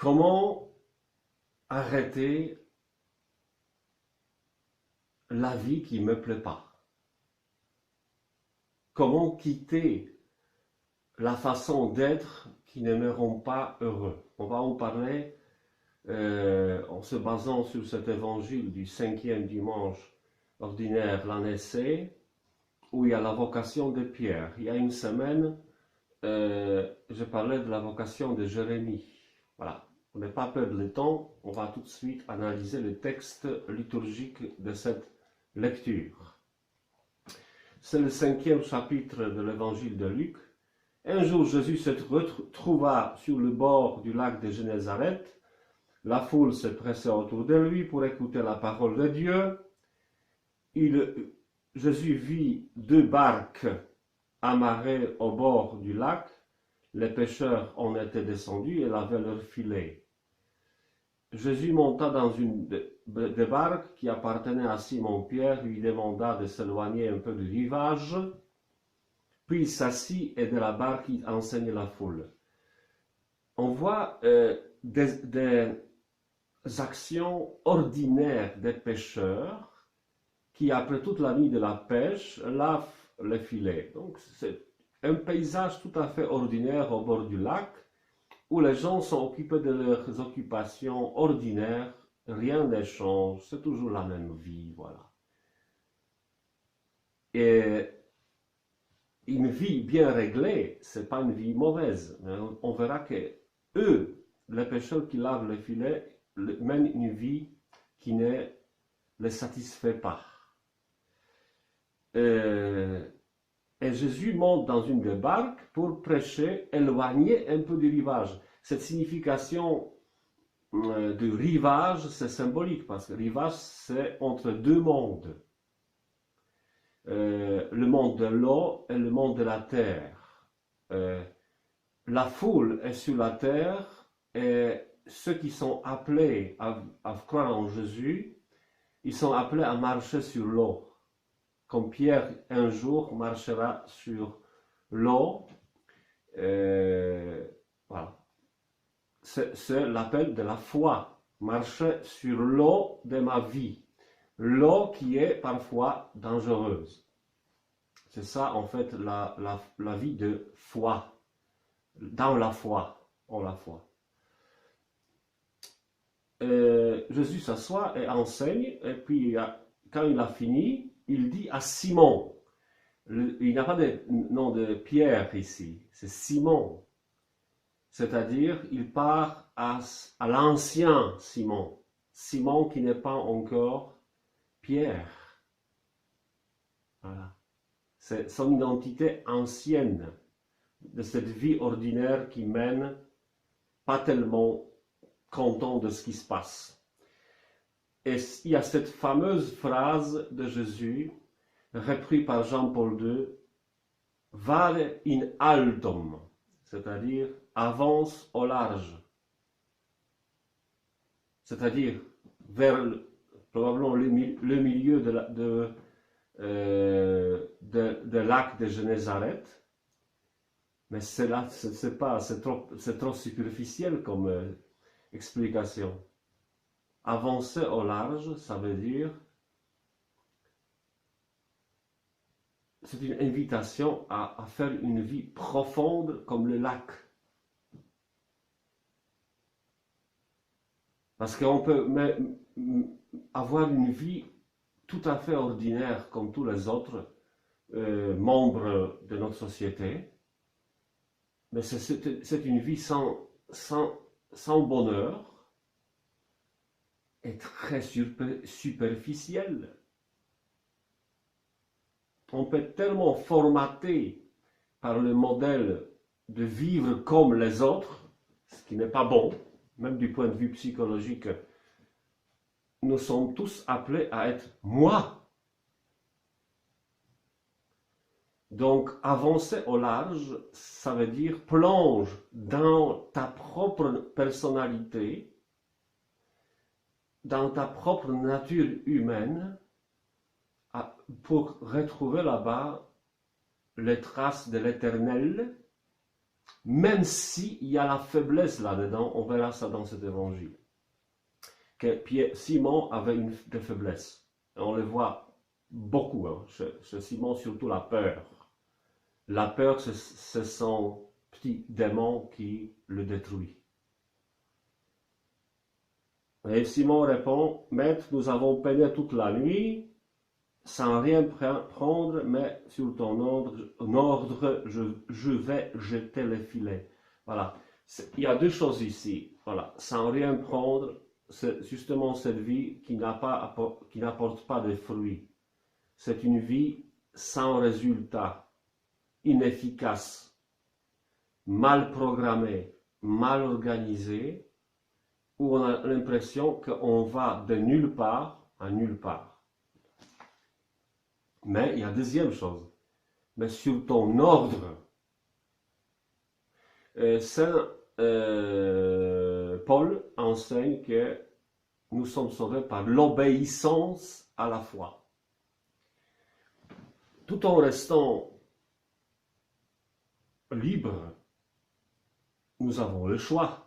Comment arrêter la vie qui ne me plaît pas? Comment quitter la façon d'être qui ne me rend pas heureux? On va en parler en se basant sur cet évangile du 5e dimanche ordinaire, l'année C, où il y a la vocation de Pierre. Il y a une semaine, je parlais de la vocation de Jérémie. Voilà, on n'est pas perdre le temps, on va tout de suite analyser le texte liturgique de cette lecture. C'est le 5e chapitre de l'évangile de Luc. Un jour, Jésus se trouva sur le bord du lac de Génézareth. La foule se pressait autour de lui pour écouter la parole de Dieu. Jésus vit 2 barques amarrées au bord du lac. Les pêcheurs en étaient descendus et lavaient leurs filets. Jésus monta dans une des barques qui appartenait à Simon-Pierre, lui demanda de s'éloigner un peu du rivage, puis il s'assit et de la barque il enseignait la foule. On voit des actions ordinaires des pêcheurs qui, après toute la nuit de la pêche, lavent les filets. Donc, c'est un paysage tout à fait ordinaire au bord du lac, où les gens sont occupés de leurs occupations ordinaires, rien ne change, c'est toujours la même vie, voilà. Et une vie bien réglée, c'est pas une vie mauvaise, mais on verra que eux, les pêcheurs qui lavent les filets, mènent une vie qui ne les satisfait pas. Et Jésus monte dans une des barques pour prêcher, éloigné un peu du rivage. Cette signification du rivage, c'est symbolique, parce que le rivage, c'est entre 2 mondes. Le monde de l'eau et le monde de la terre. La foule est sur la terre, et ceux qui sont appelés à croire en Jésus, ils sont appelés à marcher sur l'eau. Comme Pierre un jour marchera sur l'eau, voilà. C'est l'appel de la foi, marcher sur l'eau de ma vie, l'eau qui est parfois dangereuse. C'est ça en fait la vie de foi, dans la foi, en la foi. Jésus s'assoit et enseigne, et puis quand il a fini, il dit à Simon, il n'y a pas de nom de Pierre ici, c'est Simon. C'est-à-dire, il part à l'ancien Simon, Simon qui n'est pas encore Pierre. Voilà. C'est son identité ancienne de cette vie ordinaire qui mène pas tellement content de ce qui se passe. Et il y a cette fameuse phrase de Jésus, reprise par Jean-Paul II, « Vade in altum », c'est-à-dire « avance au large », c'est-à-dire vers probablement le milieu de lac de Génézareth. Mais c'est trop superficiel comme explication. Avancer au large, ça veut dire, c'est une invitation à faire une vie profonde comme le lac. Parce qu'on peut avoir une vie tout à fait ordinaire comme tous les autres membres de notre société, mais c'est une vie sans bonheur, est très superficielle. On peut être tellement formaté par le modèle de vivre comme les autres, ce qui n'est pas bon, même du point de vue psychologique. Nous sommes tous appelés à être moi. Donc, avancer au large, ça veut dire plonge dans ta propre personnalité, dans ta propre nature humaine, pour retrouver là-bas les traces de l'éternel, même s'il y a la faiblesse là-dedans, on verra ça dans cet évangile, que Simon avait des faiblesses. On le voit beaucoup, hein, chez Simon, surtout la peur. La peur, c'est son petit démon qui le détruit. Et Simon répond, Maître, nous avons peiné toute la nuit, sans rien prendre, mais sur ton ordre, je vais jeter les filets. Voilà. Il y a deux choses ici. Voilà. Sans rien prendre, c'est justement cette vie qui n'apporte pas de fruits. C'est une vie sans résultat, inefficace, mal programmée, mal organisée, où on a l'impression qu'on va de nulle part à nulle part. Mais il y a deuxième chose, mais sur ton ordre. Saint Paul enseigne que nous sommes sauvés par l'obéissance à la foi. Tout en restant libres, nous avons le choix.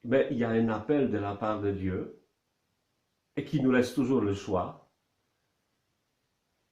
Mais il y a un appel de la part de Dieu et qui nous laisse toujours le choix.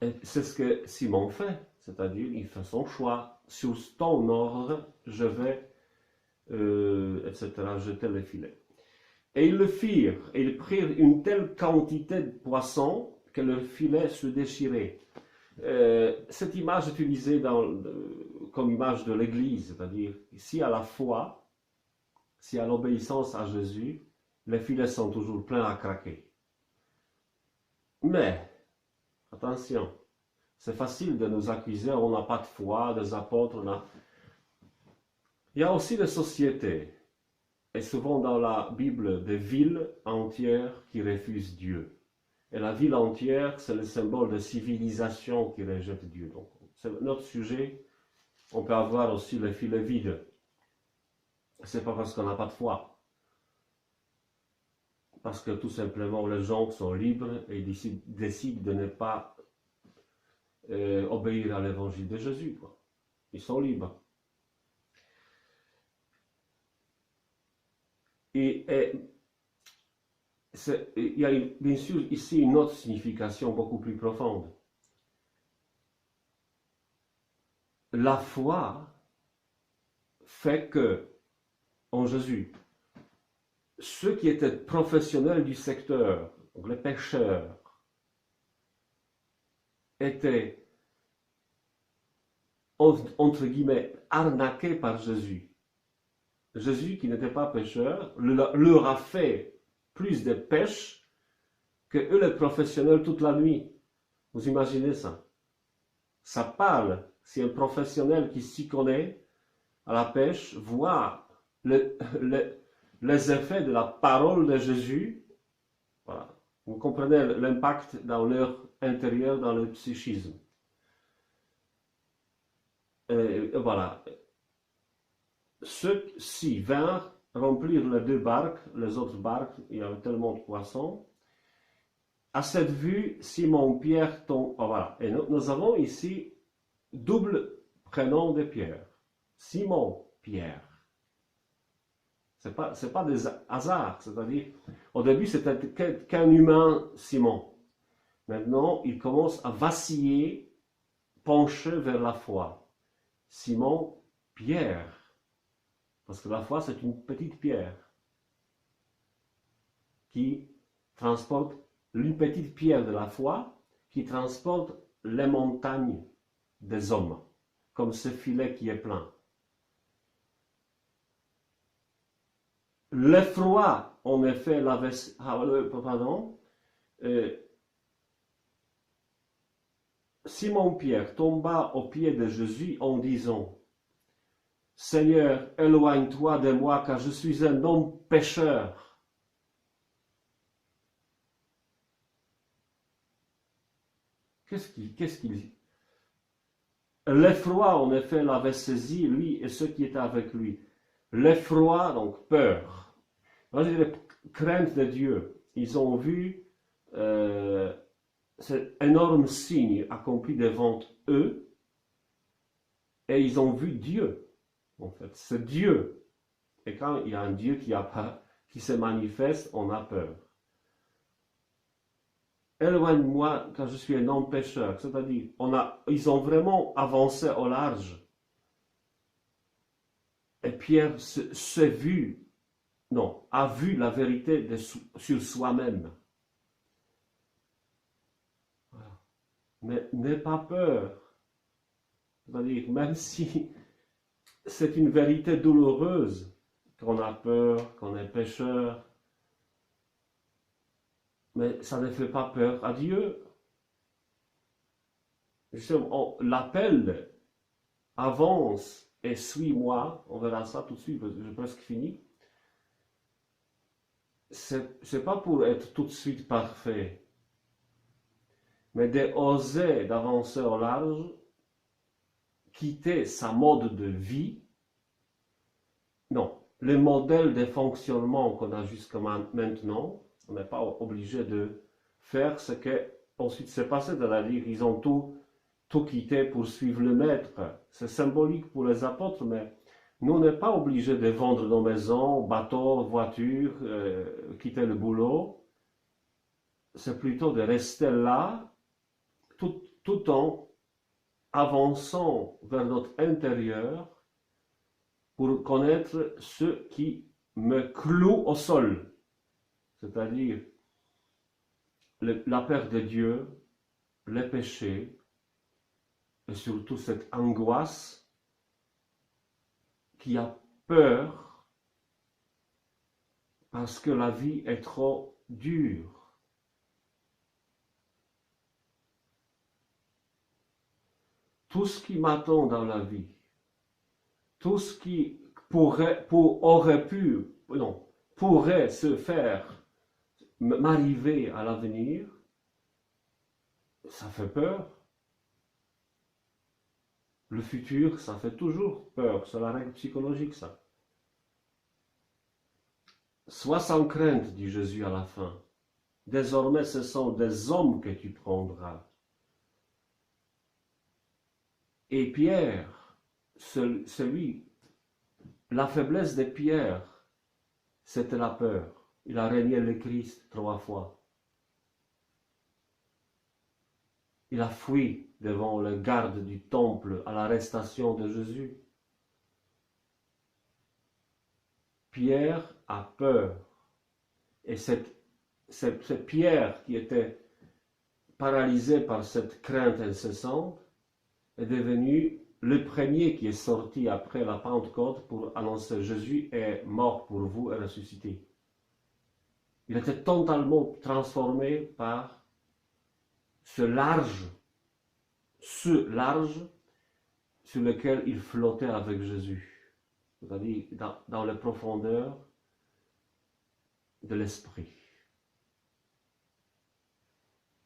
Et c'est ce que Simon fait, c'est-à-dire il fait son choix. Sur ton ordre, je vais, etc., jeter les filets. Et ils le firent, et ils prirent une telle quantité de poissons que leur filet se déchirait. Cette image utilisée comme image de l'Église, c'est-à-dire ici à la foi, si à l'obéissance à Jésus, les filets sont toujours pleins à craquer. Mais, attention, c'est facile de nous accuser, on n'a pas de foi, des apôtres. Il y a aussi des sociétés, et souvent dans la Bible, des villes entières qui refusent Dieu. Et la ville entière, c'est le symbole de civilisation qui rejette Dieu. Donc, c'est notre sujet. On peut avoir aussi les filets vides. C'est pas parce qu'on n'a pas de foi. Parce que tout simplement, les gens sont libres et décident de ne pas obéir à l'évangile de Jésus, quoi. Ils sont libres. Et il y a bien sûr ici une autre signification beaucoup plus profonde. La foi fait que, en Jésus, ceux qui étaient professionnels du secteur, donc les pêcheurs, étaient, entre guillemets, arnaqués par Jésus. Jésus, qui n'était pas pêcheur, leur a fait plus de pêche que eux, les professionnels, toute la nuit. Vous imaginez ça? Ça parle. Si un professionnel qui s'y connaît à la pêche voit les effets de la parole de Jésus, voilà. Vous comprenez l'impact dans leur intérieur, dans leur psychisme. Et voilà. Ceux-ci vinrent remplir les deux barques, les autres barques, il y avait tellement de poissons. À cette vue, Simon-Pierre tombe. Oh, voilà. Et nous avons ici double prénom de Pierre. Simon-Pierre. C'est pas des hasards, c'est-à-dire, au début c'était qu'un humain, Simon. Maintenant, il commence à vaciller, pencher vers la foi. Simon, Pierre. Parce que la foi, c'est une petite pierre qui transporte, une petite pierre de la foi qui transporte les montagnes des hommes, comme ce filet qui est plein. L'effroi, en effet, Simon-Pierre tomba aux pieds de Jésus en disant, « Seigneur, éloigne-toi de moi, car je suis un homme pécheur. » Qu'est-ce qu'il dit? L'effroi, en effet, l'avait saisi, lui et ceux qui étaient avec lui. L'effroi, donc peur. Moi, je dirais crainte de Dieu. Ils ont vu cet énorme signe accompli devant eux. et ils ont vu Dieu, en fait. C'est Dieu. Et quand il y a un Dieu qui se manifeste, on a peur. Éloigne-moi quand je suis un homme pécheur. C'est-à-dire, ils ont vraiment avancé au large. Et Pierre a vu la vérité sur soi-même. Voilà. Mais n'aie pas peur. C'est-à-dire, même si c'est une vérité douloureuse, qu'on a peur, qu'on est pécheur, mais ça ne fait pas peur à Dieu. Justement, l'appel avance et suis-moi, on verra ça tout de suite, parce que j'ai presque fini. C'est pas pour être tout de suite parfait, mais d'oser d'avancer au large, quitter sa mode de vie. Non, le modèle de fonctionnement qu'on a jusqu'à maintenant, on n'est pas obligé de faire ce que ensuite s'est passé, c'est-à-dire ils ont tout quitté pour suivre le maître. C'est symbolique pour les apôtres, mais nous, on n'est pas obligé de vendre nos maisons, bateaux, voitures, quitter le boulot. C'est plutôt de rester là, tout en avançant vers notre intérieur pour connaître ce qui me cloue au sol, c'est-à-dire la peur de Dieu, les péchés, et surtout cette angoisse qui a peur parce que la vie est trop dure. Tout ce qui m'attend dans la vie, tout ce qui pourrait se faire, m'arriver à l'avenir, ça fait peur. Le futur, ça fait toujours peur, c'est la règle psychologique, ça. Sois sans crainte, dit Jésus à la fin. Désormais, ce sont des hommes que tu prendras. Et Pierre, la faiblesse de Pierre, c'était la peur. Il a renié le Christ 3 fois. Il a fui devant le garde du temple à l'arrestation de Jésus. Pierre a peur. Et cette Pierre qui était paralysé par cette crainte incessante est devenu le premier qui est sorti après la Pentecôte pour annoncer Jésus est mort pour vous et ressuscité. Il était totalement transformé par ce large sur lequel il flottait avec Jésus, c'est-à-dire dans les profondeurs de l'esprit.